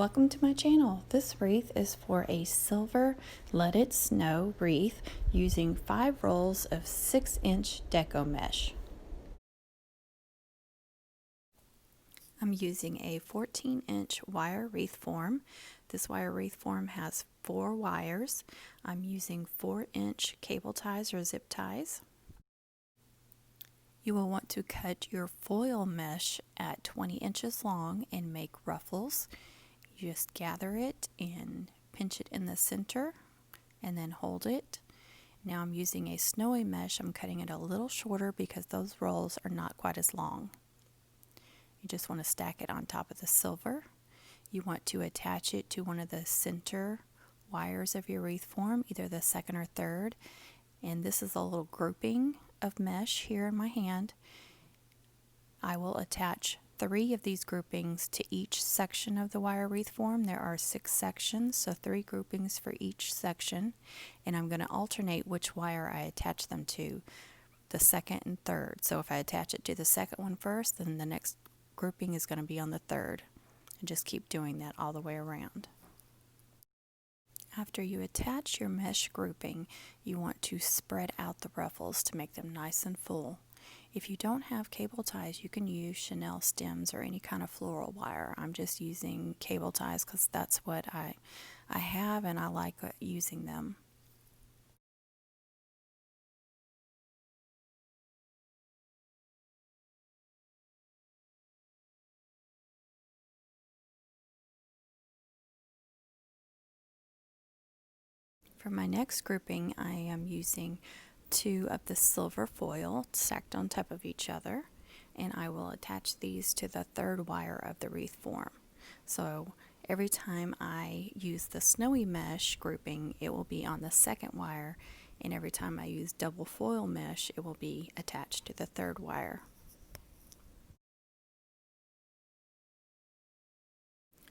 Welcome to my channel. This wreath is for a silver leaded snow wreath using 5 rolls of 6-inch deco mesh. I'm using a 14-inch wire wreath form. This wire wreath form has 4 wires. I'm using 4-inch cable ties or zip ties. You will want to cut your foil mesh at 20 inches long and make ruffles. You just gather it and pinch it in the center and then hold it. Now I'm using a snowy mesh. I'm cutting it a little shorter because those rolls are not quite as long. You just want to stack it on top of the silver. You want to attach it to one of the center wires of your wreath form, either the second or third. And this is a little grouping of mesh here in my hand. I will attach 3 of these groupings to each section of the wire wreath form. There are 6 sections, so 3 groupings for each section, and I'm going to alternate which wire I attach them to, the second and third. So if I attach it to the second one first, then the next grouping is going to be on the third, and just keep doing that all the way around. After you attach your mesh grouping, you want to spread out the ruffles to make them nice and full. If you don't have cable ties, you can use Chanel stems or any kind of floral wire. I'm just using cable ties because that's what I have, and I like using them. For my next grouping, I am using 2 of the silver foil stacked on top of each other, and I will attach these to the third wire of the wreath form. So every time I use the snowy mesh grouping, it will be on the second wire, and every time I use double foil mesh, it will be attached to the third wire.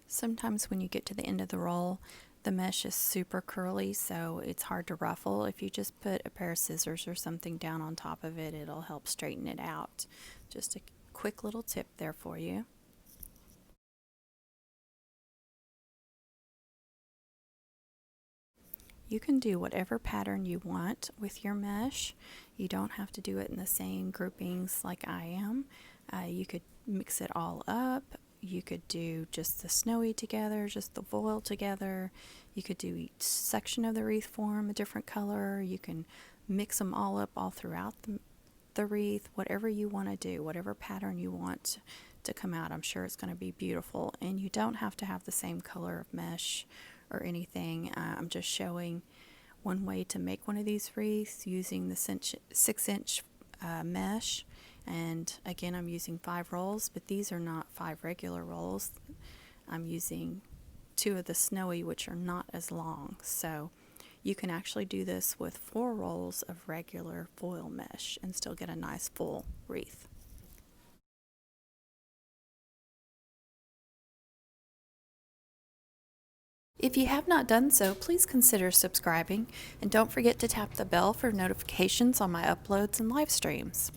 Sometimes when you get to the end of the roll, the mesh is super curly, so it's hard to ruffle. If you just put a pair of scissors or something down on top of it, it'll help straighten it out. Just a quick little tip there for you. You can do whatever pattern you want with your mesh. You don't have to do it in the same groupings like I am. You could mix it all up. You could do just the snowy together, just the foil together. You could do each section of the wreath form a different color. You can mix them all up all throughout the wreath, whatever you want to do, whatever pattern you want to come out. I'm sure it's going to be beautiful, and you don't have to have the same color of mesh or anything. I'm just showing one way to make one of these wreaths using the 6-inch mesh. And again, I'm using 5 rolls, but these are not 5 regular rolls. I'm using 2 of the snowy, which are not as long. So you can actually do this with 4 rolls of regular foil mesh and still get a nice full wreath. If you have not done so, please consider subscribing, and don't forget to tap the bell for notifications on my uploads and live streams.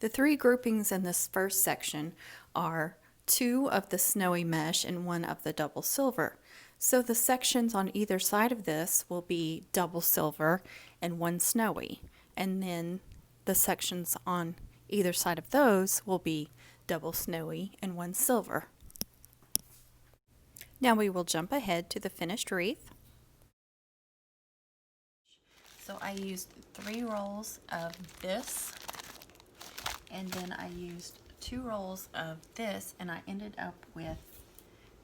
The 3 groupings in this first section are 2 of the snowy mesh and 1 of the double silver. So the sections on either side of this will be double silver and 1 snowy. And then the sections on either side of those will be double snowy and 1 silver. Now we will jump ahead to the finished wreath. So I used 3 rolls of this, and then I used 2 rolls of this, and I ended up with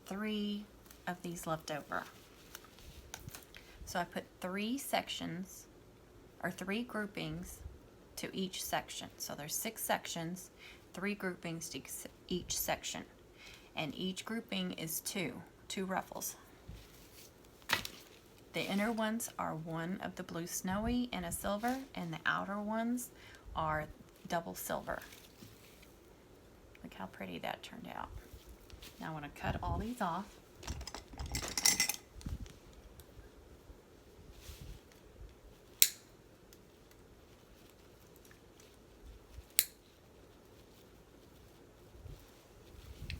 3 of these left over. So I put 3 sections, or 3 groupings to each section. So there's 6 sections, 3 groupings to each section, and each grouping is 2 ruffles. The inner ones are 1 of the blue snowy and a silver, and the outer ones are double silver. Look how pretty that turned out. Now I want to cut all these off.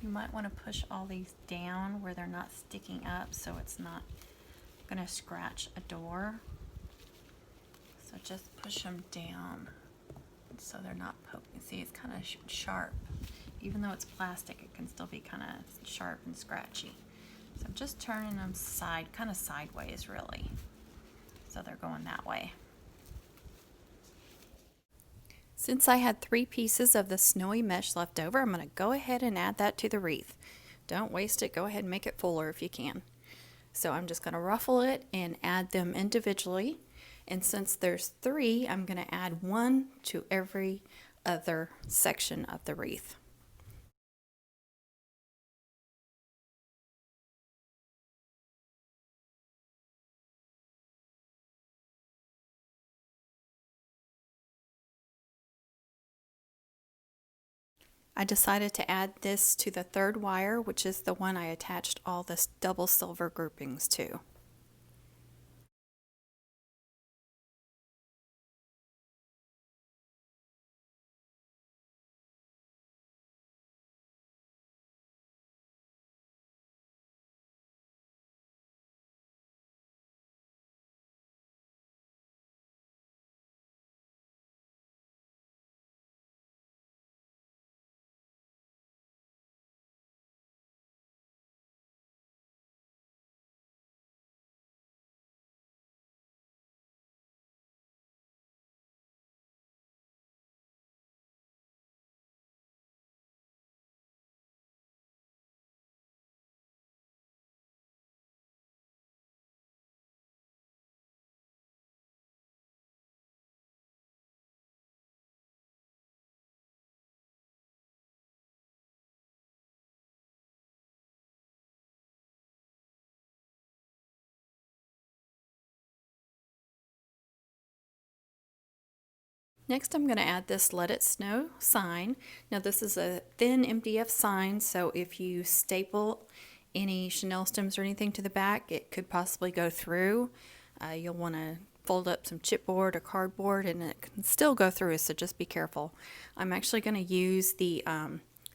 You might want to push all these down where they're not sticking up so it's not going to scratch a door. So just push them down so they're not poking. See, it's kind of sharp. Even though it's plastic, it can still be kind of sharp and scratchy. So I'm just turning them kind of sideways really. So they're going that way. Since I had 3 pieces of the snowy mesh left over, I'm going to go ahead and add that to the wreath. Don't waste it. Go ahead and make it fuller if you can. So I'm just going to ruffle it and add them individually. And since there's 3, I'm going to add 1 to every other section of the wreath. I decided to add this to the 3rd wire, which is the one I attached all this double silver groupings to. Next, I'm going to add this Let It Snow sign. Now this is a thin MDF sign, so if you staple any chenille stems or anything to the back, it could possibly go through. You'll want to fold up some chipboard or cardboard and it can still go through, so just be careful. I'm actually going to use the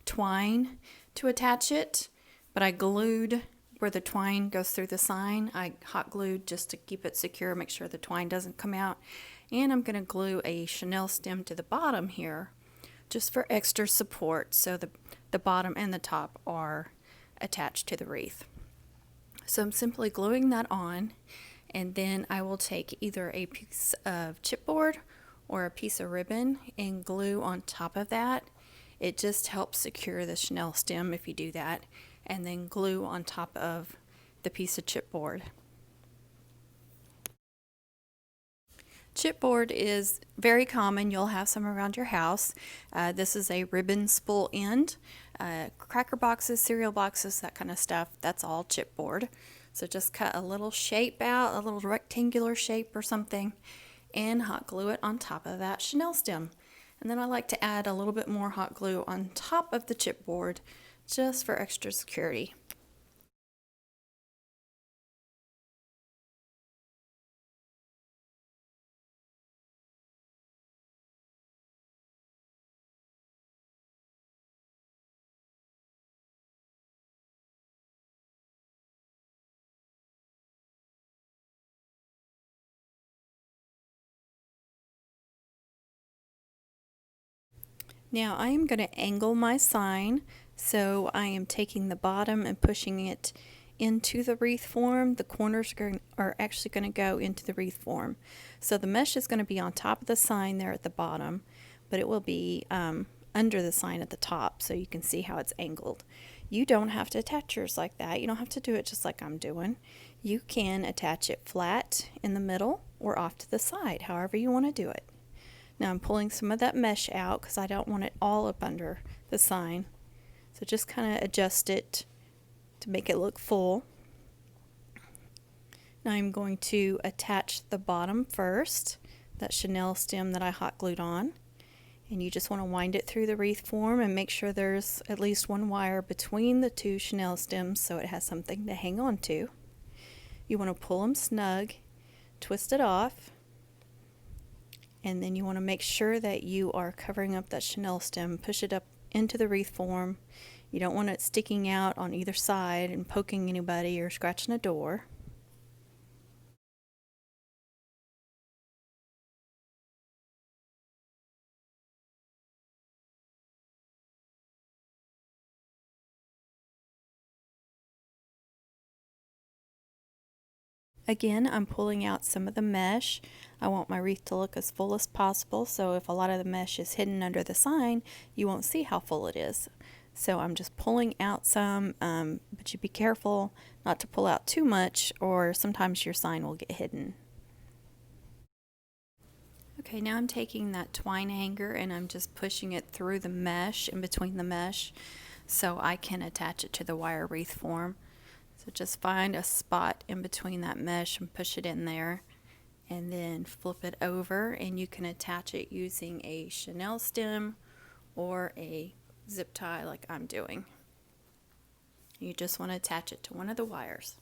twine to attach it, but I glued where the twine goes through the sign. I hot glued just to keep it secure, make sure the twine doesn't come out. And I'm going to glue a chenille stem to the bottom here just for extra support, so the bottom and the top are attached to the wreath. So I'm simply gluing that on, and then I will take either a piece of chipboard or a piece of ribbon and glue on top of that. It just helps secure the chenille stem if you do that, and then glue on top of the piece of chipboard. Chipboard is very common. You'll have some around your house. This is a ribbon spool end. Cracker boxes, cereal boxes, that kind of stuff, that's all chipboard. So just cut a little shape out, a little rectangular shape or something, and hot glue it on top of that chenille stem. And then I like to add a little bit more hot glue on top of the chipboard just for extra security. Now I am going to angle my sign, so I am taking the bottom and pushing it into the wreath form. The corners are actually going to go into the wreath form. So the mesh is going to be on top of the sign there at the bottom, but it will be under the sign at the top, so you can see how it's angled. You don't have to attach yours like that. You don't have to do it just like I'm doing. You can attach it flat in the middle or off to the side, however you want to do it. Now I'm pulling some of that mesh out because I don't want it all up under the sign. So just kind of adjust it to make it look full. Now I'm going to attach the bottom first, that chenille stem that I hot glued on. And you just want to wind it through the wreath form and make sure there's at least 1 wire between the 2 chenille stems so it has something to hang on to. You want to pull them snug, twist it off, and then you want to make sure that you are covering up that chenille stem. Push it up into the wreath form You don't want it sticking out on either side and poking anybody or scratching a door. Again, I'm pulling out some of the mesh. I want my wreath to look as full as possible, so if a lot of the mesh is hidden under the sign, you won't see how full it is. So I'm just pulling out some, but you be careful not to pull out too much, or sometimes your sign will get hidden. Okay, now I'm taking that twine hanger and I'm just pushing it through the mesh, in between the mesh, so I can attach it to the wire wreath form. So just find a spot in between that mesh and push it in there, and then flip it over, and you can attach it using a chenille stem or a zip tie like I'm doing. You just want to attach it to one of the wires.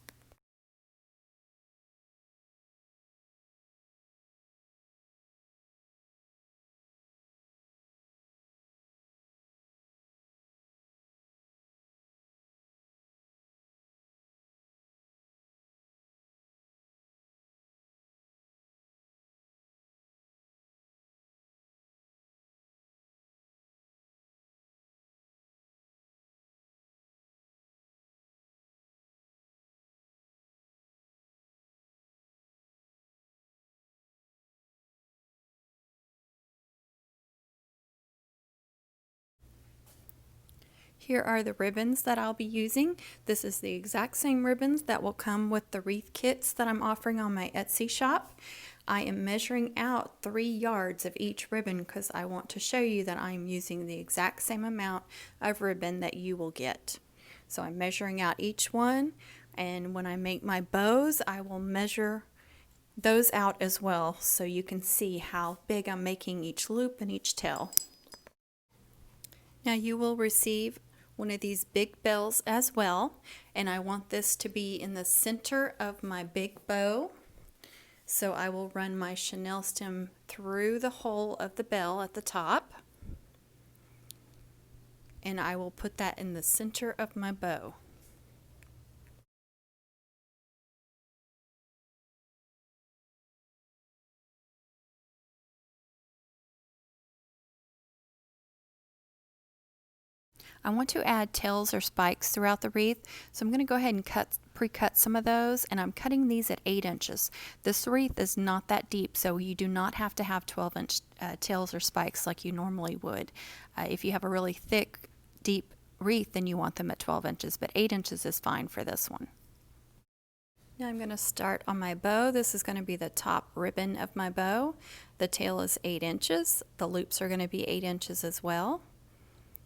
Here are the ribbons that I'll be using. This is the exact same ribbons that will come with the wreath kits that I'm offering on my Etsy shop. I am measuring out 3 yards of each ribbon because I want to show you that I'm using the exact same amount of ribbon that you will get. So I'm measuring out each one, and when I make my bows, I will measure those out as well so you can see how big I'm making each loop and each tail. Now you will receive one of these big bells as well, and I want this to be in the center of my big bow. So I will run my chenille stem through the hole of the bell at the top, and I will put that in the center of my bow. I want to add tails or spikes throughout the wreath, so I'm going to go ahead and pre-cut some of those, and I'm cutting these at 8 inches. This wreath is not that deep, so you do not have to have 12-inch tails or spikes like you normally would. If you have a really thick, deep wreath, then you want them at 12 inches, but 8 inches is fine for this one. Now I'm going to start on my bow. This is going to be the top ribbon of my bow. The tail is 8 inches. The loops are going to be 8 inches as well.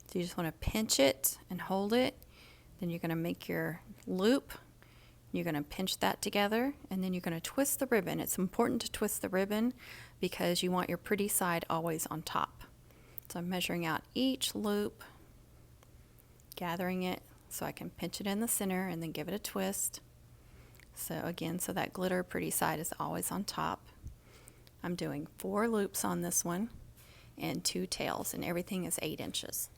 So you just want to pinch it and hold it. Then you're going to make your loop. You're going to pinch that together, and then you're going to twist the ribbon. It's important to twist the ribbon because you want your pretty side always on top. So I'm measuring out each loop, gathering it so I can pinch it in the center and then give it a twist. So again, so that glitter pretty side is always on top. I'm doing 4 loops on this one and 2 tails, and everything is 8 inches.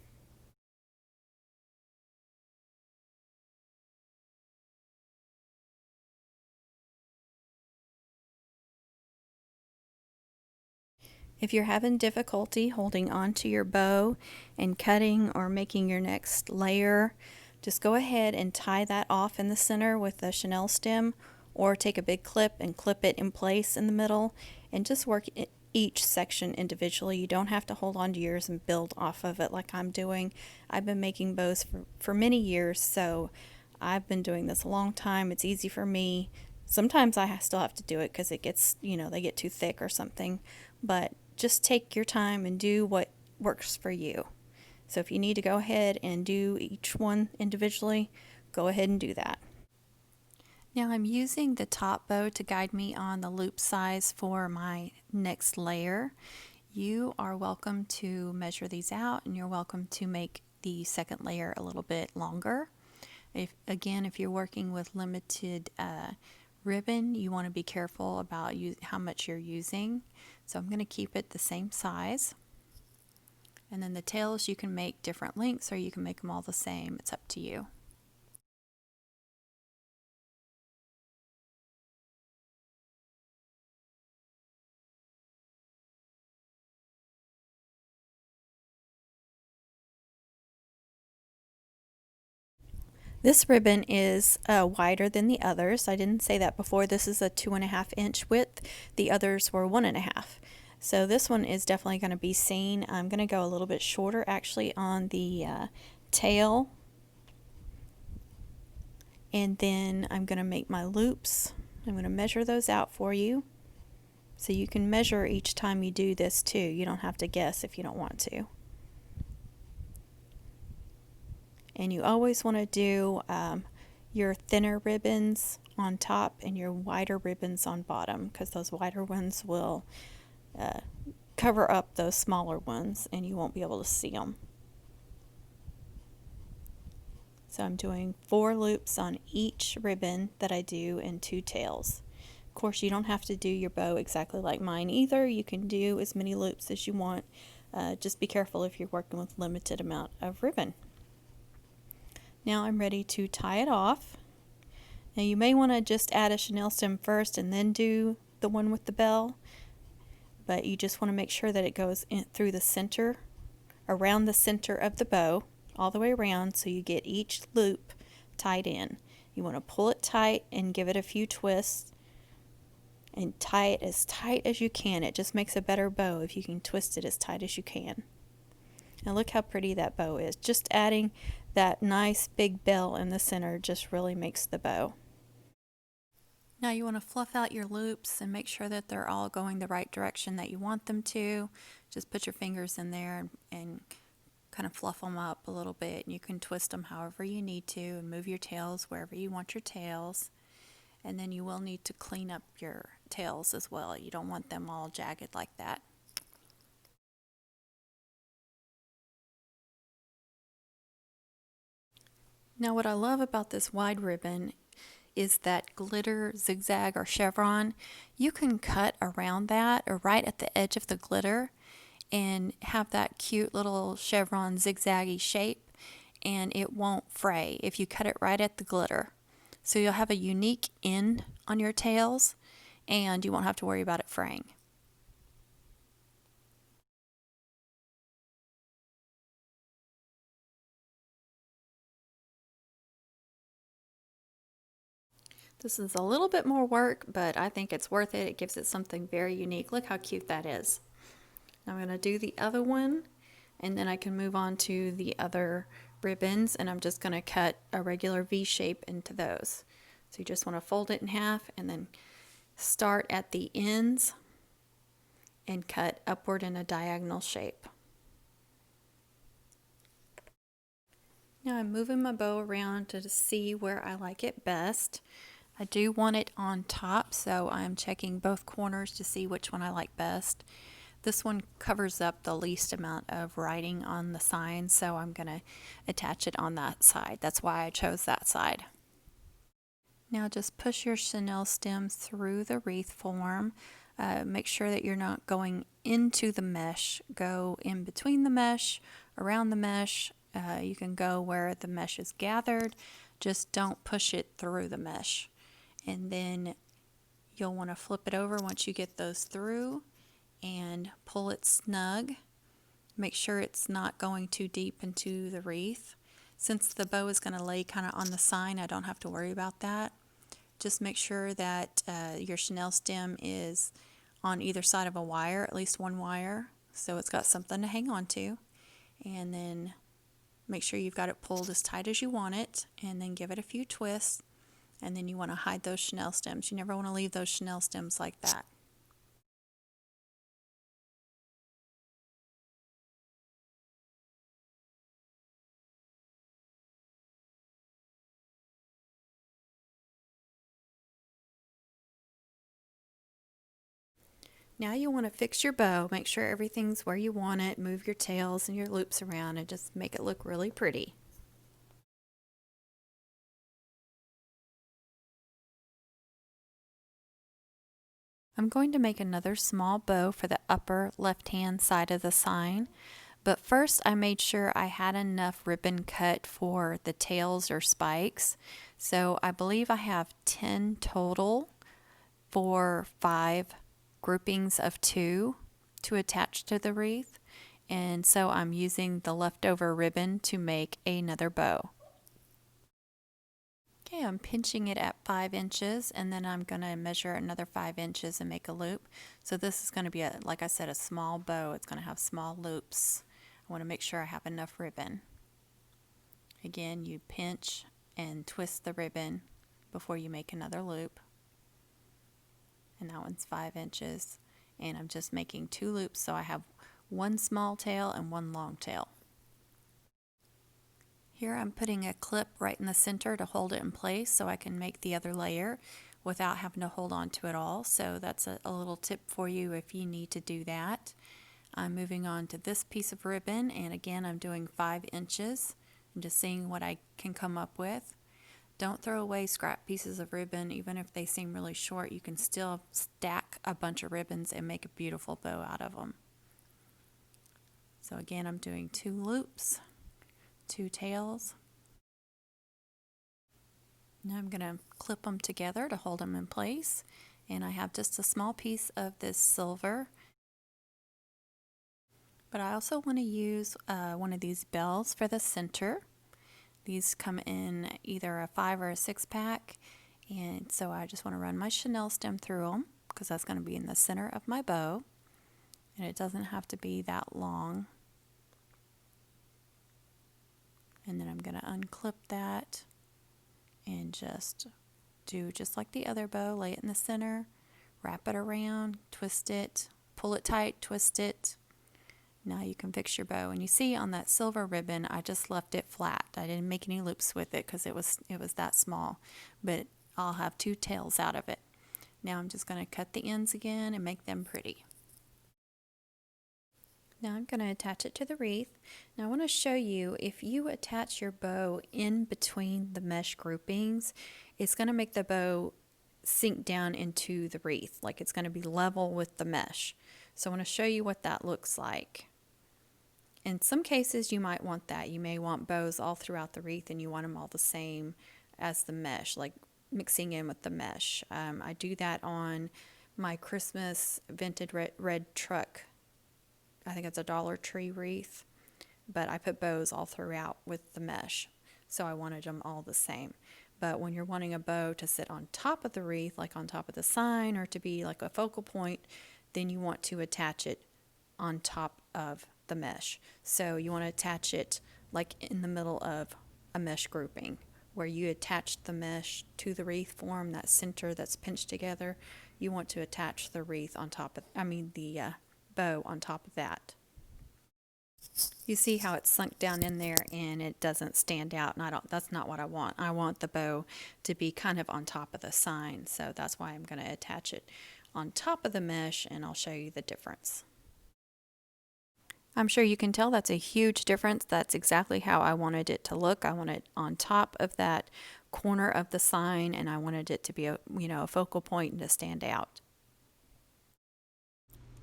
If you're having difficulty holding on to your bow and cutting or making your next layer, just go ahead and tie that off in the center with the chenille stem, or take a big clip and clip it in place in the middle, and just work each section individually. You don't have to hold on to yours and build off of it like I'm doing. I've been making bows for many years, so I've been doing this a long time. It's easy for me. Sometimes I still have to do it because it gets, they get too thick or something, but just take your time and do what works for you. So if you need to go ahead and do each one individually, go ahead and do that. Now I'm using the top bow to guide me on the loop size for my next layer. You are welcome to measure these out, and you're welcome to make the second layer a little bit longer. If you're working with limited ribbon, you want to be careful about how much you're using. So I'm going to keep it the same size. And then the tails, you can make different lengths or you can make them all the same. It's up to you. This ribbon is wider than the others. I didn't say that before. This is a 2.5-inch width. The others were 1.5. So this one is definitely going to be seen. I'm going to go a little bit shorter actually on the tail. And then I'm going to make my loops. I'm going to measure those out for you. So you can measure each time you do this too. You don't have to guess if you don't want to. And you always want to do your thinner ribbons on top and your wider ribbons on bottom, because those wider ones will cover up those smaller ones and you won't be able to see them. So I'm doing 4 loops on each ribbon that I do and 2 tails. Of course, you don't have to do your bow exactly like mine either. You can do as many loops as you want. Just be careful if you're working with limited amount of ribbon. Now I'm ready to tie it off. Now you may want to just add a chenille stem first and then do the one with the bell, but you just want to make sure that it goes in through the center, around the center of the bow, all the way around, so you get each loop tied in. You want to pull it tight and give it a few twists and tie it as tight as you can. It just makes a better bow if you can twist it as tight as you can. Now look how pretty that bow is. Just adding that nice big bell in the center just really makes the bow. Now you want to fluff out your loops and make sure that they're all going the right direction that you want them to. Just put your fingers in there and kind of fluff them up a little bit. And you can twist them however you need to and move your tails wherever you want your tails. And then you will need to clean up your tails as well. You don't want them all jagged like that. Now what I love about this wide ribbon is that glitter zigzag or chevron. You can cut around that or right at the edge of the glitter and have that cute little chevron zigzaggy shape, and it won't fray if you cut it right at the glitter. So you'll have a unique end on your tails and you won't have to worry about it fraying. This is a little bit more work, but I think it's worth it. It gives it something very unique. Look how cute that is. Now I'm going to do the other one, and then I can move on to the other ribbons, and I'm just going to cut a regular V shape into those. So you just want to fold it in half and then start at the ends and cut upward in a diagonal shape. Now I'm moving my bow around to see where I like it best. I do want it on top, so I'm checking both corners to see which one I like best. This one covers up the least amount of writing on the sign, so I'm going to attach it on that side. That's why I chose that side. Now just push your chenille stem through the wreath form. Make sure that you're not going into the mesh. Go in between the mesh, around the mesh. You can go where the mesh is gathered. Just don't push it through the mesh. And then you'll want to flip it over once you get those through and pull it snug. Make sure it's not going too deep into the wreath. Since the bow is going to lay kind of on the sign, I don't have to worry about that. Just make sure that your chenille stem is on either side of a wire, at least one wire, so it's got something to hang on to. And then make sure you've got it pulled as tight as you want it, and then give it a few twists. And then you want to hide those chenille stems. You never want to leave those chenille stems like that. Now you want to fix your bow. Make sure everything's where you want it. Move your tails and your loops around and just make it look really pretty. I'm going to make another small bow for the upper left-hand side of the sign, But first I made sure I had enough ribbon cut for the tails or spikes. So I believe I have 10 total for 5 groupings of 2 to attach to the wreath. And so I'm using the leftover ribbon to make another bow. Okay, I'm pinching it at 5 inches, and then I'm going to measure another 5 inches and make a loop. So this is going to be, like I said, a small bow. It's going to have small loops. I want to make sure I have enough ribbon. Again, you pinch and twist the ribbon before you make another loop. And that one's 5 inches. And I'm just making 2 loops, so I have one small tail and one long tail. Here I'm putting a clip right in the center to hold it in place so I can make the other layer without having to hold on to it all. So that's a little tip for you if you need to do that. I'm moving on to this piece of ribbon, and again I'm doing 5 inches and just seeing what I can come up with. Don't throw away scrap pieces of ribbon. Even if they seem really short, you can still stack a bunch of ribbons and make a beautiful bow out of them. So again, I'm doing 2 loops, 2 tails. Now I'm going to clip them together to hold them in place, and I have just a small piece of this silver, but I also want to use one of these bells for the center. These come in either a 5 or a 6 pack, and so I just want to run my chenille stem through them because that's going to be in the center of my bow, and it doesn't have to be that long. And then I'm going to unclip that and just do just like the other bow, lay it in the center, wrap it around, twist it, pull it tight, twist it. Now you can fix your bow. And you see on that silver ribbon, I just left it flat. I didn't make any loops with it because it was that small, but I'll have 2 tails out of it. Now I'm just going to cut the ends again and make them pretty. Now I'm going to attach it to the wreath. Now I want to show you, if you attach your bow in between the mesh groupings, it's going to make the bow sink down into the wreath, like it's going to be level with the mesh. So I want to show you what that looks like. In some cases you might want that. You may want bows all throughout the wreath and you want them all the same as the mesh, like mixing in with the mesh. I do that on my Christmas vintage red truck. I think it's a Dollar Tree wreath, but I put bows all throughout with the mesh, so I wanted them all the same. But when you're wanting a bow to sit on top of the wreath, like on top of the sign, or to be like a focal point, then you want to attach it on top of the mesh. So you want to attach it like in the middle of a mesh grouping, where you attach the mesh to the wreath form, that center that's pinched together. You want to attach the wreath on top of, the bow on top of that. You see how it's sunk down in there and it doesn't stand out, and that's not what I want. I want the bow to be kind of on top of the sign, so that's why I'm going to attach it on top of the mesh, and I'll show you the difference. I'm sure you can tell that's a huge difference. That's exactly how I wanted it to look. I want it on top of that corner of the sign, and I wanted it to be a focal point and to stand out.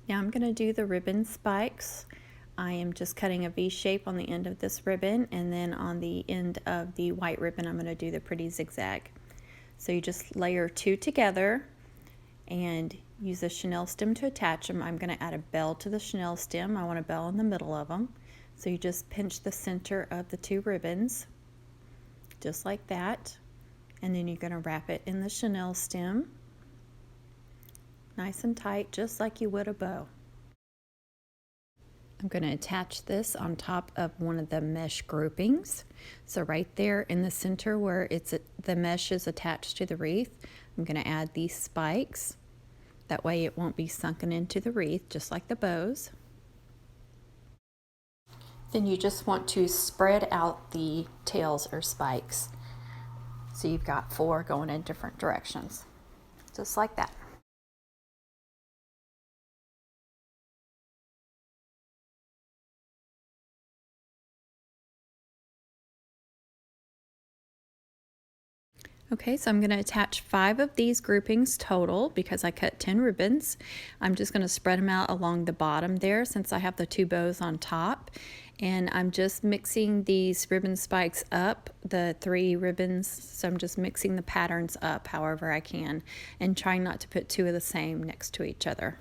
Now I'm going to do the ribbon spikes. I am just cutting a V shape on the end of this ribbon, and then on the end of the white ribbon I'm going to do the pretty zigzag. So you just layer 2 together and use a chenille stem to attach them. I'm going to add a bell to the chenille stem. I want a bell in the middle of them. So you just pinch the center of the 2 ribbons, just like that, and then you're going to wrap it in the chenille stem. Nice and tight, just like you would a bow. I'm going to attach this on top of one of the mesh groupings. So right there in the center where the mesh is attached to the wreath, I'm going to add these spikes. That way it won't be sunken into the wreath, just like the bows. Then you just want to spread out the tails or spikes. So you've got 4 going in different directions, just like that. Okay, so I'm going to attach 5 of these groupings total because I cut 10 ribbons. I'm just going to spread them out along the bottom there since I have the 2 bows on top. And I'm just mixing these ribbon spikes up, the 3 ribbons, so I'm just mixing the patterns up however I can and trying not to put 2 of the same next to each other.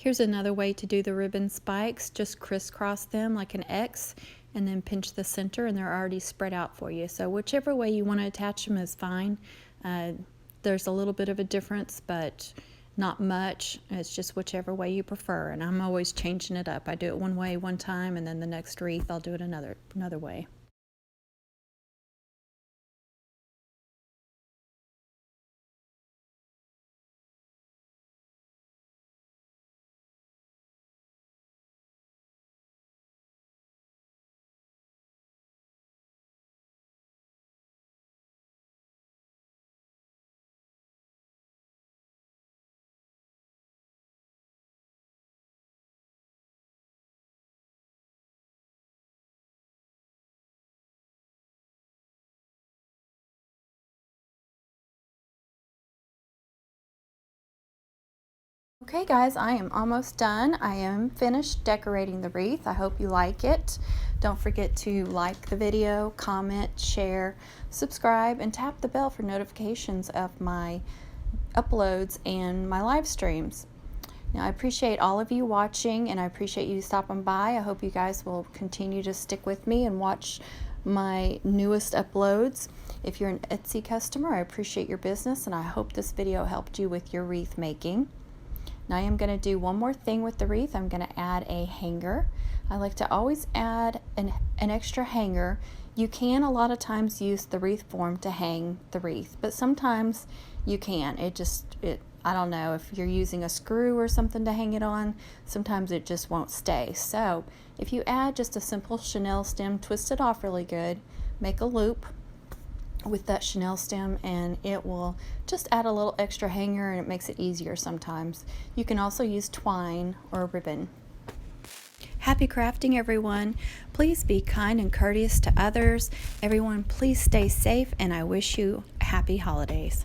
Here's another way to do the ribbon spikes. Just crisscross them like an X and then pinch the center and they're already spread out for you. So whichever way you want to attach them is fine. There's a little bit of a difference, but not much. It's just whichever way you prefer. And I'm always changing it up. I do it one way one time and then the next wreath I'll do it another way. Okay guys, I am almost done. I am finished decorating the wreath. I hope you like it. Don't forget to like the video, comment, share, subscribe, and tap the bell for notifications of my uploads and my live streams. Now I appreciate all of you watching and I appreciate you stopping by. I hope you guys will continue to stick with me and watch my newest uploads. If you're an Etsy customer, I appreciate your business and I hope this video helped you with your wreath making. Now I am going to do one more thing with the wreath. I'm going to add a hanger. I like to always add an extra hanger. You can a lot of times use the wreath form to hang the wreath, but sometimes you can. I don't know, if you're using a screw or something to hang it on, sometimes it just won't stay. So if you add just a simple chenille stem, twist it off really good, make a loop with that chenille stem and it will just add a little extra hanger and it makes it easier sometimes. You can also use twine or ribbon. Happy crafting everyone. Please be kind and courteous to others. Everyone please stay safe and I wish you happy holidays.